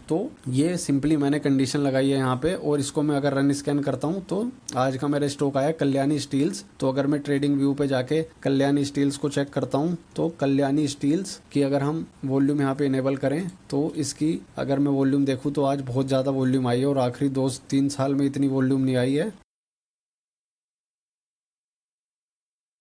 तो ये सिंपली मैंने कंडीशन लगाई है यहाँ पे, और इसको मैं अगर रन स्कैन करता हूँ तो आज का मेरा स्टॉक आया कल्याणी स्टील्स। तो अगर मैं ट्रेडिंग व्यू पे जाके कल्याणी स्टील्स को चेक करता हूँ तो कल्याणी स्टील्स की अगर हम वॉल्यूम यहाँ पे इनेबल करें तो इसकी अगर मैं वॉल्यूम देखूँ तो आज बहुत ज़्यादा वॉल्यूम आई है, और आखिरी 2-3 साल में इतनी वॉल्यूम नहीं आई है।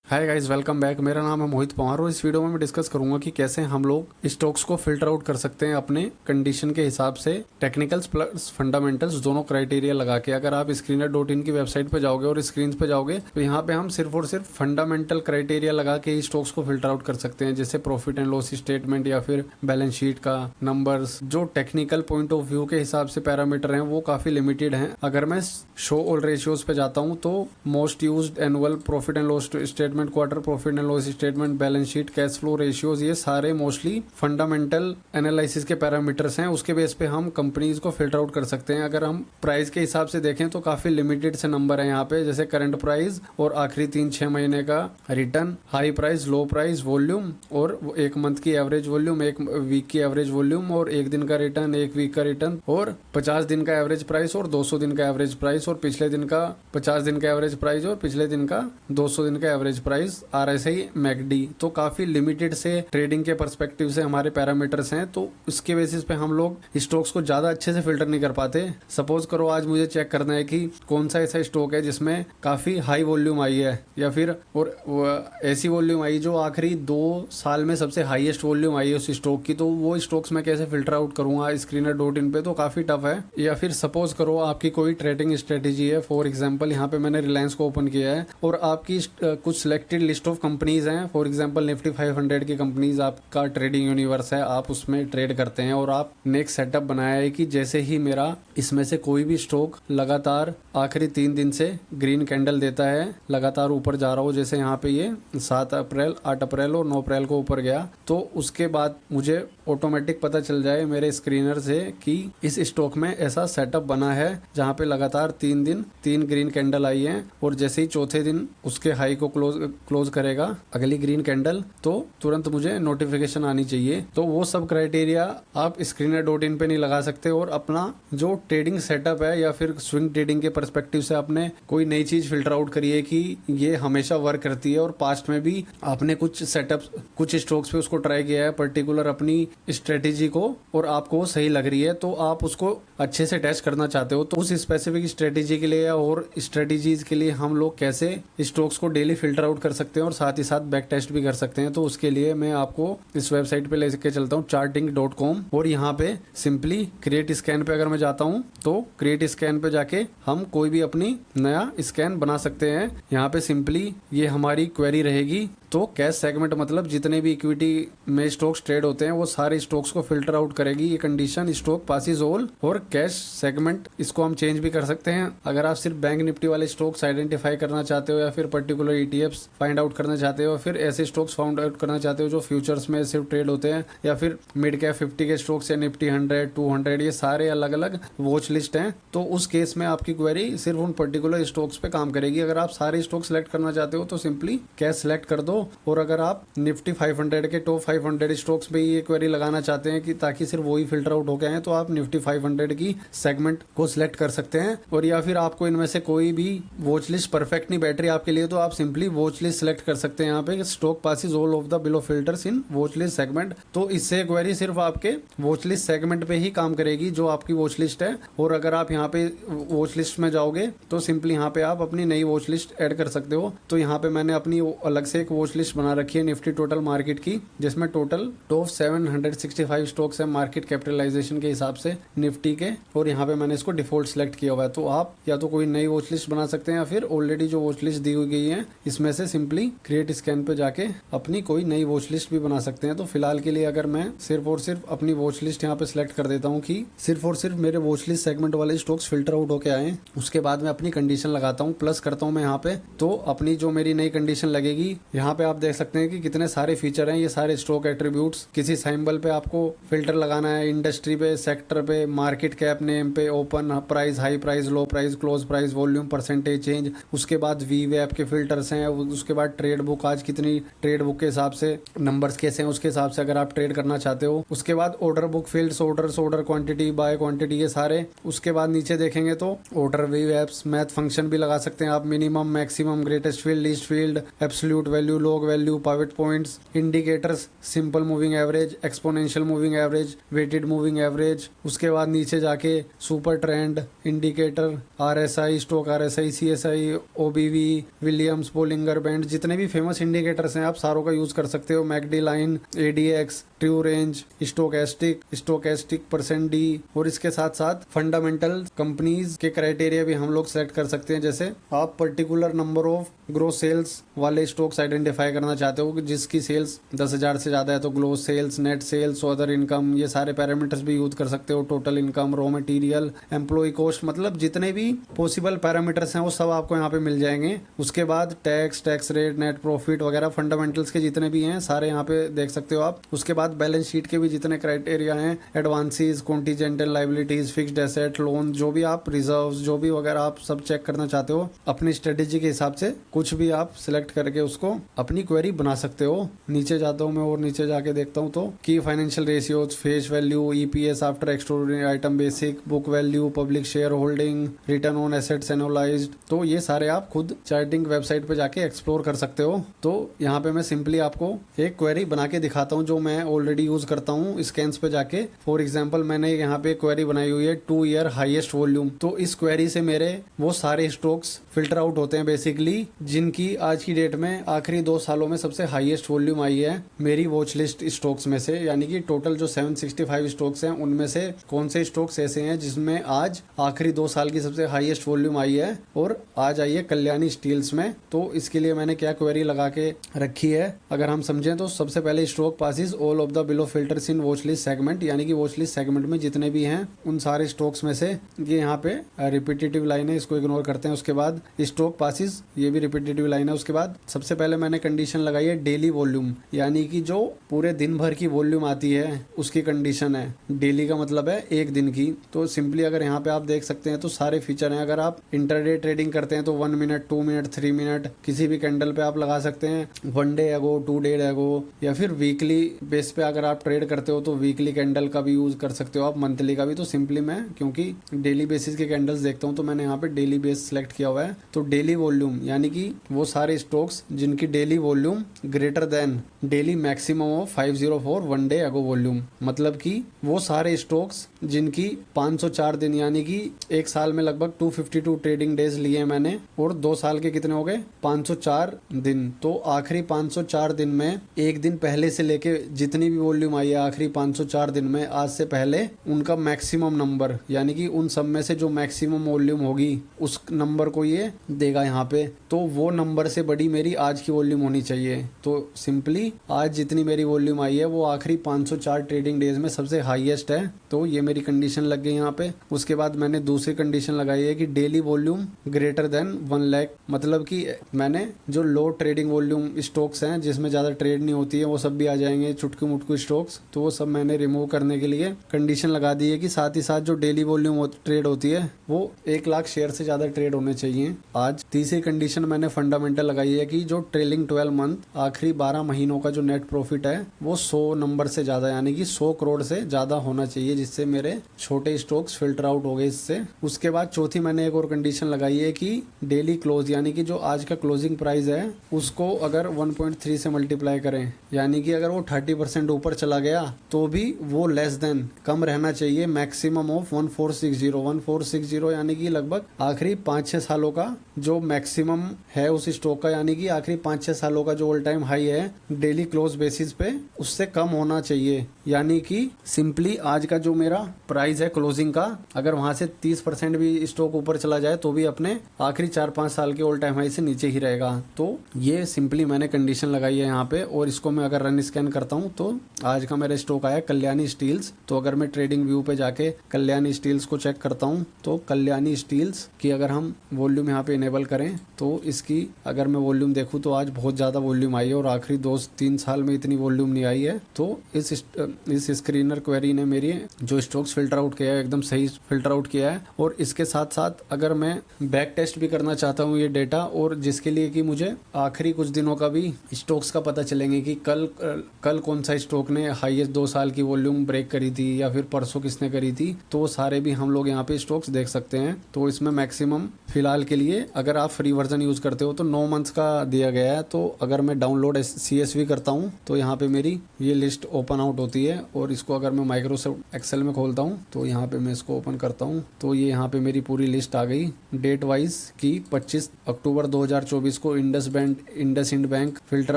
Hi guys, welcome back. मेरा नाम है मोहित पवार और इस वीडियो में मैं डिस्कस करूंगा कि कैसे हम लोग स्टॉक्स को फिल्टर आउट कर सकते हैं अपने कंडीशन के हिसाब से, टेक्निकल्स प्लस फंडामेंटल्स दोनों क्राइटेरिया लगा के। अगर आप screener.in की वेबसाइट पे जाओगे और स्क्रीन पे जाओगे तो यहाँ पे हम सिर्फ और सिर्फ फंडामेंटल क्राइटेरिया लगा के ही स्टॉक्स को फिल्टर आउट कर सकते हैं, जैसे प्रॉफिट एंड लॉस स्टेटमेंट या फिर बैलेंस शीट का नंबर्स। जो टेक्निकल पॉइंट ऑफ व्यू के हिसाब से पैरामीटर हैं वो काफी लिमिटेड हैं। अगर मैं शो ऑल रेशियोज पे जाता हूँ तो most used annual profit and loss statement, quarter profit and loss statement, balance sheet, cash flow ratios, ये सारे मोस्टली फंडामेंटल एनालिसिस के पैरामीटर्स हैं। उसके बेस पे हम कंपनीज को फिल्टर आउट कर सकते हैं। अगर हम प्राइस के हिसाब से देखें तो काफी लिमिटेड से नंबर है यहाँ पे, जैसे करंट प्राइस और आखिरी 3-6 महीने का रिटर्न, हाई प्राइस, लो प्राइस, वॉल्यूम, और एक मंथ की एवरेज वॉल्यूम, एक वीक की एवरेज वॉल्यूम, और एक दिन का रिटर्न, एक वीक का रिटर्न, और 50 दिन का एवरेज प्राइस और 200 दिन का एवरेज प्राइस, और पिछले दिन का 50 दिन का एवरेज प्राइस और पिछले दिन का 200 दिन का एवरेज प्राइस, RSI, मैकडी। तो काफी लिमिटेड से ट्रेडिंग के पर्सपेक्टिव से हमारे पैरामीटर्स हैं, तो उसके बेसिस पे हम लोग स्टॉक्स को ज्यादा अच्छे से फिल्टर नहीं कर पाते। सपोज करो आज मुझे चेक करना है कि कौन सा ऐसा स्टॉक है जिसमें काफी हाई वॉल्यूम आई है, या फिर और ऐसी वॉल्यूम आई जो आखिरी 2 साल में सबसे हाईएस्ट वॉल्यूम आई है उस स्टॉक की, तो वो स्टॉक्स मैं कैसे फिल्टर आउट करूंगा screener.in पे, तो काफी टफ है। या फिर सपोज करो आपकी कोई ट्रेडिंग स्ट्रेटेजी है, फॉर एग्जाम्पल यहाँ पे मैंने रिलायंस को ओपन किया है और आपकी कुछ सिलेक्टेड लिस्ट ऑफ कंपनीज हैं, फॉर एग्जांपल निफ्टी 500 की कंपनीज आपका ट्रेडिंग यूनिवर्स है, आप उसमें ट्रेड करते हैं, और आपने एक सेटअप बनाया है कि जैसे ही मेरा इसमें से कोई भी स्टॉक लगातार आखिरी 3 दिन से ग्रीन कैंडल देता है, लगातार ऊपर जा रहा हो, जैसे यहाँ पे ये 7 अप्रैल, 8 अप्रैल और 9 अप्रैल को ऊपर गया, तो उसके बाद मुझे ऑटोमेटिक पता चल जाए मेरे स्क्रीनर से कि इस स्टॉक में ऐसा सेटअप बना है जहाँ पे लगातार 3 दिन 3 ग्रीन कैंडल आई हैं, और जैसे ही चौथे दिन उसके हाई को क्लोज करेगा अगली ग्रीन कैंडल, तो तुरंत मुझे नोटिफिकेशन आनी चाहिए। तो वो सब क्राइटेरिया आप screener.in पे नहीं लगा सकते, और अपना जो ट्रेडिंग सेटअप है या फिर स्विंग ट्रेडिंग के पर्सपेक्टिव से आपने कोई नई चीज फिल्टर आउट करी है कि ये हमेशा वर्क करती है, और पास्ट में भी आपने कुछ सेटअप कुछ स्टॉक्स पे उसको ट्राई किया है पर्टिकुलर अपनी स्ट्रेटेजी को, और आपको सही लग रही है, तो आप उसको अच्छे से टेस्ट करना चाहते हो, तो उस स्पेसिफिक स्ट्रेटेजी के लिए या और स्ट्रेटेजीज के लिए हम लोग कैसे स्टॉक्स को डेली फिल्टर आउट कर सकते हैं और साथ ही साथ बैक टेस्ट भी कर सकते हैं। तो उसके लिए मैं आपको इस वेबसाइट पे लेके चलता हूँ charting.com, और यहाँ पे सिंपली क्रिएट स्कैन पे अगर मैं जाता हूँ तो क्रिएट स्कैन पे जाके हम कोई भी अपनी नया स्कैन बना सकते हैं। यहाँ पे सिंपली ये हमारी क्वेरी रहेगी, तो कैश सेगमेंट मतलब जितने भी इक्विटी में स्टॉक्स ट्रेड होते हैं वो सारे स्टॉक्स को फिल्टर आउट करेगी ये कंडीशन, स्टॉक पासिस ऑल, और कैश सेगमेंट इसको हम चेंज भी कर सकते हैं। अगर आप सिर्फ बैंक निफ्टी वाले स्टॉक्स आइडेंटिफाई करना चाहते हो, या फिर पर्टिकुलर ETFs फाइंड आउट करना चाहते हो, फिर ऐसे स्टॉक्स फाइंड आउट करना चाहते हो जो फ्यूचर्स में सिर्फ ट्रेड होते हैं, या फिर मिड कैप 50 के स्टॉक्स या निफ्टी 100, 200, ये सारे अलग अलग वॉच लिस्ट हैं, तो उस केस में आपकी क्वेरी सिर्फ उन पर्टिकुलर स्टॉक्स पे काम करेगी। अगर आप सारे स्टॉक सेलेक्ट करना चाहते हो तो सिंपली कैश सेलेक्ट कर दो, और अगर आप निफ्टी 500 के टॉप 500 स्टॉक्स पे ये क्वेरी लगाना चाहते हैं कि ताकि सिर्फ वही फिल्टर आउट हो गए हैं, तो आप निफ्टी 500 की सेगमेंट को सिलेक्ट कर सकते हैं। और या फिर आपको इनमें से कोई भी वॉच लिस्ट परफेक्ट नहीं बैठ रही आपके लिए, तो आप सिंपली वॉच लिस्ट सेलेक्ट कर सकते हैं। यहाँ पे stock passes all of the below filters in watch list segment, तो इससे क्वेरी सिर्फ आपके वॉच लिस्ट सेगमेंट पे ही काम करेगी जो आपकी वॉच लिस्ट है। और अगर आप यहाँ पे वॉच लिस्ट में जाओगे तो सिंपली यहाँ पे आप अपनी नई वॉच लिस्ट ऐड कर सकते हो। तो यहाँ पे मैंने अपनी अलग से एक वॉच लिस्ट बना रखी है निफ्टी टोटल मार्केट की, जिसमें टोटल टॉप 765 स्टॉक्स है मार्केट कैपिटलाइजेशन के हिसाब से निफ्टी के, और यहाँ पे मैंने इसको डिफॉल्ट सेलेक्ट किया हुआ है। तो आप या तो कोई नई वॉच लिस्ट बना सकते हैं, या फिर ऑलरेडी जो वॉच लिस्ट दी हुई गई है इसमें से सिंपली क्रिएट स्कैन पे जाके अपनी कोई नई वॉच लिस्ट भी बना सकते हैं। तो फिलहाल के लिए अगर मैं सिर्फ और सिर्फ अपनी वॉच लिस्ट यहाँ पे सिलेक्ट कर देता हूँ कि सिर्फ और सिर्फ मेरे वॉच लिस्ट सेगमेंट वाले स्टॉक्स फिल्टर आउट होके आए, उसके बाद मैं अपनी कंडीशन लगाता हूँ, प्लस करता हूँ मैं यहाँ पे, तो अपनी जो मेरी नई कंडीशन लगेगी यहाँ पे आप देख सकते हैं कि कितने सारे फीचर हैं, ये सारे स्टॉक एट्रीब्यूट्स। किसी सिंबल पे आपको फिल्टर लगाना है, इंडस्ट्री पे, सेक्टर पे, मार्केट कैप नेम पे, ओपन प्राइस, हाई प्राइस, लो price, close price, volume, percentage change. उसके बाद वीवैप के फिल्टर्स हैं। उसके बाद ट्रेड बुक, आज कितनी ट्रेड बुक के हिसाब से नंबर्स कैसे हैं उसके हिसाब से अगर आप ट्रेड करना चाहते हो। उसके बाद order book, fields, orders, order quantity, by quantity, ये सारे। उसके बाद नीचे देखेंगे तो ऑर्डर वीवैप्स, मैथ फंक्शन भी लगा सकते हैं आप, minimum, maximum, greatest field, least field, absolute value, log value, pivot points, indicators, simple moving average, exponential moving average, weighted moving average. उसके बाद नीचे जाके super trend, indicator, RSI, stock RSI, CSI, OBV, Williams, Bollinger band, जितने भी famous indicators हैं आप सारों का यूज कर सकते हो। McD line, ADX, true range, stochastic percent D. और इसके साथ साथ फंडामेंटल कंपनीज के क्राइटेरिया भी हम लोग सेलेक्ट कर सकते हैं। जैसे आप particular number of gross sales वाले स्टॉक्स आइडेंटिफाई करना चाहते हो कि जिसकी सेल्स 10,000 से ज्यादा है तो gross sales, net sales, other income, ये सारे पैरामीटर्स भी यूज कर सकते हो। Total income, raw material, employ cost, मतलब जितने भी पॉसिबल पैरामीटर्स हैं वो सब आपको यहाँ पे मिल जाएंगे। उसके बाद टैक्स रेट, नेट प्रॉफिट वगैरह फंडामेंटल्स के जितने भी हैं सारे यहाँ पे देख सकते हो आप। उसके बाद बैलेंस शीट के भी जितने क्राइटेरिया हैं, advances, contingent liabilities, fixed asset, loan, जो भी आप रिजर्व्स, जो भी वगैरह आप सब चेक करना चाहते हो अपनी स्ट्रेटेजी के हिसाब से, कुछ भी आप सिलेक्ट करके उसको अपनी क्वेरी बना सकते हो। नीचे जाता हूँ मैं और नीचे जाके देखता हूँ तो की financial ratios, face value, EPS after extraordinary item, basic, book value, public share holding, return on assets analysed, तो ये सारे आप खुद चार्टिंग वेबसाइट पे जाके एक्सप्लोर कर सकते हो। तो यहाँ पे मैं सिंपली आपको एक क्वेरी बना के दिखाता हूँ जो मैं ऑलरेडी यूज करता हूँ स्कैन्स पे जाके। फॉर एग्जांपल मैंने यहाँ पे क्वेरी बनाई हुई है 2 ईयर हाईएस्ट वॉल्यूम। तो इस क्वेरी से मेरे वो सारे स्टॉक्स फिल्टर आउट होते हैं बेसिकली जिनकी आज की डेट में आखिरी 2 सालों में सबसे हाईएस्ट वॉल्यूम आई है मेरी वॉच लिस्ट स्टॉक्स में से। यानी कि टोटल जो 765 स्टॉक्स हैं उनमें से कौन से स्टॉक्स ऐसे हैं जिसमें आज आखिरी 2 साल की सबसे हाईएस्ट वॉल्यूम आई है और आज आई है कल्याणी स्टील्स में। तो इसके लिए मैंने क्या क्वेरी लगा के रखी है अगर हम समझें तो सबसे पहले stock passes all of the below filters in watch list segment, यानी कि वॉच लिस्ट सेगमेंट में जितने भी हैं उन सारे स्टॉक्स में से। ये यहाँ पे रिपीटेटिव लाइन है, इसको इग्नोर करते हैं। उसके बाद स्टॉक पासिस, ये भी रिपीटेटिव लाइन है। उसके बाद सबसे पहले मैंने कंडीशन लगाई है डेली वॉल्यूम, यानी कि जो पूरे दिन भर की वॉल्यूम आती है उसकी कंडीशन है। डेली का मतलब है एक दिन की। तो सिंपली अगर यहाँ पे आप देख सकते हैं तो सारे फीचर हैं। अगर आप इंटरडे ट्रेडिंग करते हैं तो 1 मिनट, 2 मिनट, 3 मिनट किसी भी कैंडल पे आप लगा सकते हैं। 1 डे एगो, 2 डे एगो, या फिर वीकली बेस पे अगर आप ट्रेड करते हो तो वीकली कैंडल का भी यूज कर सकते हो आप, मंथली का भी। तो सिंपली मैं क्योंकि डेली बेसिस के कैंडल्स देखता हूँ तो मैंने यहाँ पे डेली बेस सेलेक्ट किया हुआ है। तो डेली वॉल्यूम यानी कि वो सारे स्टॉक्स जिनकी daily volume greater than daily maximum of 504 1 day एगो वॉल्यूम, मतलब कि वो सारे स्टॉक्स जिनकी 504 दिन यानी कि एक साल में लगभग 252 ट्रेडिंग डेज लिए मैंने और 2 साल के कितने हो गए 504 दिन। तो आखिरी 504 दिन में एक दिन पहले से लेके जितनी भी वॉल्यूम आई है आखिरी 504 दिन में आज से पहले उनका मैक्सिमम नंबर, यानी कि उन सब में से जो मैक्सिमम वॉल्यूम होगी उस नंबर को ये देगा यहाँ पे। तो वो नंबर से बड़ी मेरी आज की वॉल्यूम होनी चाहिए। तो सिंपली आज जितनी मेरी वॉल्यूम आई है वो आखिरी 504 ट्रेडिंग डेज में सबसे हाईएस्ट है। तो ये मेरी कंडीशन लग गई यहाँ पे। उसके बाद मैंने दूसरी कंडीशन लगाई है कि daily volume greater than 1 lakh, मतलब कि मैंने जो लो ट्रेडिंग वॉल्यूम स्टॉक्स हैं जिसमें ज्यादा ट्रेड नहीं होती है वो सब भी आ जाएंगे, चुटकू मुटकू स्टॉक्स, तो वो सब मैंने रिमूव करने के लिए कंडीशन लगा दी है कि साथ ही साथ जो डेली वॉल्यूम ट्रेड होती है वो 1 लाख शेयर से ज्यादा ट्रेड होने चाहिए आज। तीसरी कंडीशन मैंने फंडामेंटल लगाई है कि जो ट्रेलिंग 12 मंथ आखिरी 12 महीनों का जो नेट प्रॉफिट है वो 100 नंबर से ज्यादा यानी कि 100 करोड़ से ज्यादा होना चाहिए, जिससे मेरे छोटे स्टॉक्स फिल्टर आउट हो गए इससे। उसके बाद चौथी मैंने एक और कंडीशन लगाई है कि डेली क्लोज यानी कि जो आज का क्लोजिंग प्राइस है उसको अगर 1.3 से मल्टीप्लाई करें, यानी कि अगर वो 30% ऊपर चला गया तो भी वो लेस देन कम रहना चाहिए मैक्सिमम ऑफ 1460 यानी कि लगभग आखिरी 5-6 सालों का जो मैक्सिमम है उस स्टॉक का, यानी कि आखिरी 5-6 सालों का जो ऑल टाइम हाई है डेली क्लोज बेसिस पे उससे कम होना चाहिए। यानी कि सिंपली आज का जो मेरा प्राइस है क्लोजिंग का अगर वहां से 30% भी स्टॉक ऊपर चला जाए तो भी अपने आखिरी 4-5 साल के ऑल टाइम हाई से नीचे ही रहेगा। तो ये सिंपली मैंने कंडीशन लगाई है यहाँ पे और इसको मैं अगर रन स्कैन करता हूँ तो आज का मेरा स्टॉक आया कल्याणी स्टील्स। तो अगर मैं ट्रेडिंग व्यू पे जाके कल्याणी स्टील्स को चेक करता हूँ तो कल्याणी स्टील्स की अगर हम वॉल्यूम यहाँ पे इनेबल करें तो इसकी अगर मैं वॉल्यूम देखूँ तो आज बहुत ज़्यादा वॉल्यूम आई है और आखिरी 2-3 साल में इतनी वॉल्यूम नहीं आई है। तो इस स्क्रीनर क्वेरी ने मेरी जो स्टॉक्स फिल्टर आउट किया है एकदम सही फिल्टर आउट किया है। और इसके साथ साथ अगर मैं बैक टेस्ट भी करना चाहता हूँ ये डेटा, और जिसके लिए कि मुझे आखिरी कुछ दिनों का भी स्टॉक्स का पता चलेंगे कि कल कौन सा स्टॉक ने हाईएस्ट 2 साल की वॉल्यूम ब्रेक करी थी या फिर परसों किसने करी थी, तो वो सारे भी हम लोग यहाँ पे स्टॉक्स देख सकते हैं। तो इसमें मैक्सिमम फिलहाल के लिए अगर आप फ्री वर्जन यूज करते हो तो 9 मंथ्स का दिया गया है। तो अगर मैं डाउनलोड CSV करता हूँ तो यहाँ पे मेरी ये लिस्ट ओपन आउट होती है। और इसको अगर मैं माइक्रोसॉफ्ट एक्सेल में खोलता हूँ तो यहाँ पे मैं इसको ओपन करता हूँ तो ये यहाँ पे मेरी पूरी लिस्ट आ गई डेट वाइज की 25 अक्टूबर 2024 को इंडसइंड बैंक फिल्टर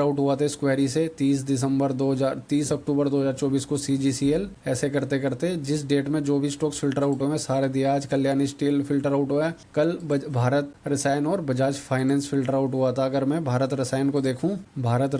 आउट हुआ था इस क्वेरी से। 30 अक्टूबर 2024 को CGCL, ऐसे करते करते जिस डेट में जो भी स्टॉक्स फिल्टर आउट हुए सारे दिया। आज कल्याणी स्टील फिल्टर आउट हुआ है, कल भारत रसायन और बजाज फाइनेंस फिल्टर आउट हुआ था। अगर मैं भारत रसायन को देखूं, भारत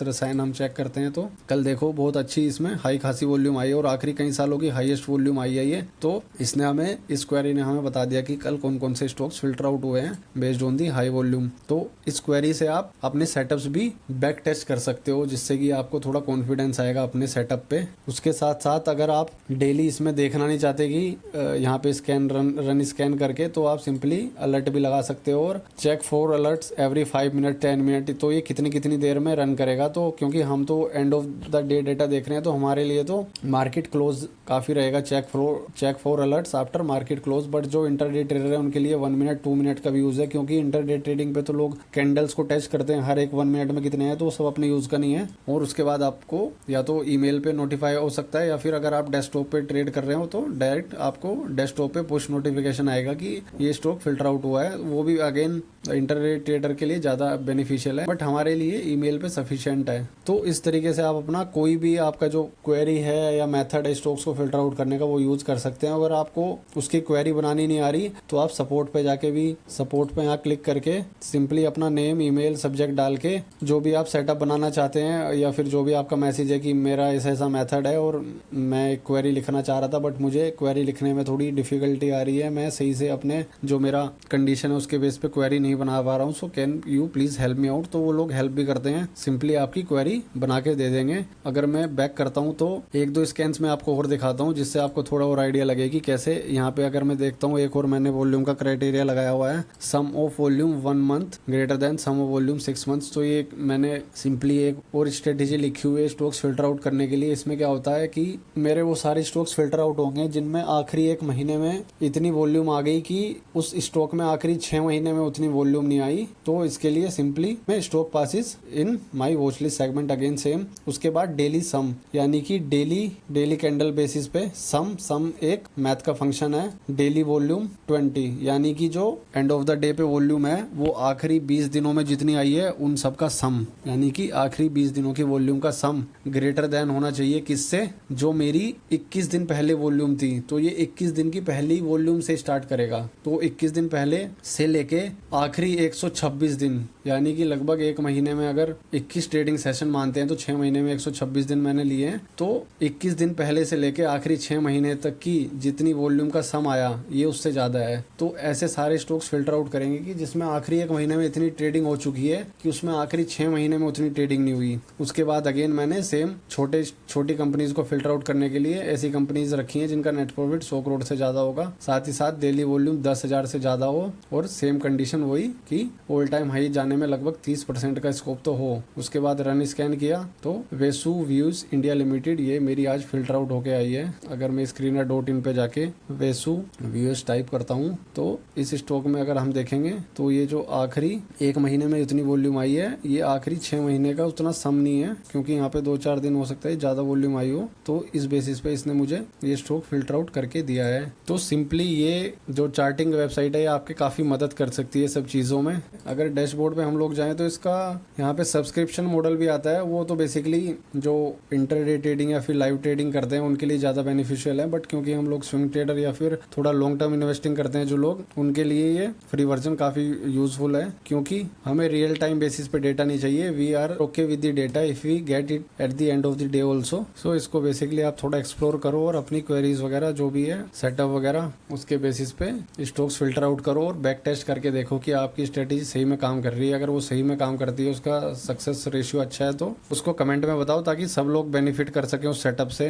रसायन हम चेक करते हैं तो कल देखो बहुत अच्छी इसमें हाई खासी वॉल्यूम आई है और आखिरी कई सालों की हाईएस्ट वॉल्यूम आई है ये। तो इसने हमें, इस क्वेरी ने हमें बता दिया कि कल कौन कौन से स्टॉक्स फिल्टर आउट हुए हैं based on the high volume. तो इस क्वेरी से आप अपने सेटअप्स भी बैक टेस्ट कर सकते हो, जिससे कि आपको थोड़ा कॉन्फिडेंस आएगा अपने सेटअप पे। उसके साथ साथ अगर आप डेली इसमें देखना नहीं चाहते कि यहाँ पे रन स्कैन करके, तो आप सिंपली अलर्ट भी लगा सकते हो और check for alerts every 5 minute 10 minute. तो ये कितनी देर में रन करेगा। तो क्योंकि हम तो and of the day data देख रहे हैं तो हमारे लिए तो मार्केट क्लोज काफी रहेगा, check for alerts after market close. But जो इंटरडे ट्रेडर है उनके लिए 1 मिनट 2 मिनट का भी यूज है, क्योंकि इंटरडे ट्रेडिंग पे तो लोग कैंडल्स को टेस्ट करते हैं हर एक 1 मिनट में कितने हैं, तो वो सब अपने यूज का नहीं है। और उसके बाद आपको या तो ईमेल पे नोटिफाई हो सकता है, या फिर अगर आप डेस्कटॉप पे ट्रेड कर रहे हो तो डायरेक्ट आपको डेस्कटॉप पे पुश नोटिफिकेशन आएगा कि ये स्टॉक फिल्टर आउट हुआ है। वो भी अगेन इंटरडे ट्रेडर के लिए ज्यादा बेनिफिशियल है, बट हमारे लिए ईमेल पे सफिशिएंट है। तो इस तरीके से आप अपना कोई भी आपका जो क्वेरी है या मेथड है स्टॉक्स को फिल्टर आउट करने का वो यूज कर सकते हैं। अगर आपको उसकी क्वेरी बनानी नहीं आ रही तो आप सपोर्ट पे जाके भी, सपोर्ट पे यहाँ क्लिक करके सिंपली अपना नेम, ईमेल, सब्जेक्ट डाल के जो भी आप सेटअप बनाना चाहते हैं, या फिर जो भी आपका मैसेज है कि मेरा ऐसा मेथड है और मैं क्वेरी लिखना चाह रहा था बट मुझे क्वेरी लिखने में थोड़ी डिफिकल्टी आ रही है, मैं सही से अपने जो मेरा कंडीशन है उसके बेस पे क्वेरी नहीं बना पा रहा हूँ, so can you please help me out. तो वो लोग हेल्प भी करते हैं, सिंपली आपकी क्वेरी बना के दे देंगे। अगर मैं बैक करता हूँ तो 1-2 स्कैन्स में आपको और दिखाता हूँ, जिससे आपको थोड़ा और आइडिया लगे कि कैसे। यहाँ पे अगर मैं देखता हूँ एक और मैंने वॉल्यूम का क्राइटेरिया लगाया हुआ है, sum of volume 1 month greater than sum of volume 6 months. तो ये मैंने सिंपली एक और स्ट्रेटेजी लिखी हुई है स्टॉक्स फिल्टर आउट करने के लिए। इसमें क्या होता है कि मेरे वो सारे स्टॉक्स फिल्टर आउट होंगे जिनमें आखिरी 1 महीने में इतनी वॉल्यूम आ गई कि उस स्टॉक में आखिरी 6 महीने में उतनी वॉल्यूम नहीं आई। तो इसके लिए सिंपली मैं stock passes in my watch list segment again same. उसके बाद डेली सम, यानी कि डेली कैंडल बेसिस पे सम एक मैथ का फंक्शन है। डेली वॉल्यूम 20, यानी कि जो एंड ऑफ द डे पे वॉल्यूम है वो आखिरी 20 दिनों में जितनी आई है उन सब का सम, यानी कि आखिरी 20 दिनों की वॉल्यूम का सम ग्रेटर देन होना चाहिए किससे, जो मेरी 21 दिन पहले वॉल्यूम थी। तो ये 21 दिन की पहली वॉल्यूम से स्टार्ट करेगा। तो 21 दिन पहले से लेके आखिरी 126 दिन, यानी कि लगभग 1 महीने में अगर 21 ट्रेडिंग सेशन मानते हैं तो 6 महीने में 126 दिन मैंने लिए हैं। तो 21 दिन पहले से लेके आखिरी 6 महीने तक की जितनी वॉल्यूम का सम आया ये उससे ज्यादा है। तो ऐसे सारे स्टॉक्स फिल्टर आउट करेंगे कि जिसमें आखिरी 1 महीने में इतनी ट्रेडिंग हो चुकी है कि उसमें आखिरी 6 महीने में उतनी ट्रेडिंग नहीं हुई। उसके बाद अगेन मैंने सेम छोटी कंपनीज को फिल्टर आउट करने के लिए ऐसी कंपनीज रखी हैं जिनका नेट प्रॉफिट 100 करोड़ से ज्यादा होगा, साथ ही साथ डेली वॉल्यूम 10,000 से ज्यादा हो, और सेम कंडीशन वही कि ऑल टाइम हाई जाने में लगभग 30% का स्कोप तो हो। उसके बाद रन स्कैन किया तो वेसु व्यूज इंडिया लिमिटेड ये मेरी आज फिल्टर आउट होके आई है। अगर मैं screener.in पे जाके वेसु व्यूज टाइप करता हूँ तो इस स्टॉक में अगर हम देखेंगे तो ये जो आखिरी 1 महीने में इतनी वॉल्यूम आई है ये आखिरी 6 महीने का उतना सम नहीं है, क्योंकि यहाँ पे 2-4 दिन हो सकता है ज्यादा वॉल्यूम आई हो। तो इस बेसिस पे इसने मुझे ये स्टॉक फिल्टर आउट करके दिया है। तो सिंपली ये जो चार्टिंग वेबसाइट है ये आपके काफी मदद कर सकती है सब चीजों में। अगर डैशबोर्ड पे हम लोग जाएं तो इसका यहाँ पे सब्सक्रिप्शन मॉडल भी आता है। वो तो बेसिकली जो इंटरडे ट्रेडिंग या फिर लाइव ट्रेडिंग करते हैं उनके लिए ज्यादा बेनिफिशियल है, बट क्योंकि हम लोग स्विंग ट्रेडर या फिर थोड़ा लॉन्ग टर्म इन्वेस्टिंग करते हैं जो लोग, उनके लिए ये फ्री वर्जन काफी यूजफुल है, क्योंकि हमें रियल टाइम बेसिस पे डेटा नहीं चाहिए। We are okay with the data if we get it at the end of the day also. So इसको बेसिकली आप थोड़ा एक्सप्लोर करो और अपनी क्वेरीज वगैरह जो भी है सेटअप वगैरह उसके बेसिस पे स्टॉक्स फिल्टर आउट करो और बैक टेस्ट करके देखो कि आपकी स्ट्रेटेजी सही सही में काम कर रही है। अगर वो सही में काम करती है, उसका सक्सेस रेशियो अच्छा है, तो उसको कमेंट में बताओ ताकि सब लोग बेनिफिट कर सकें उस सेटअप से।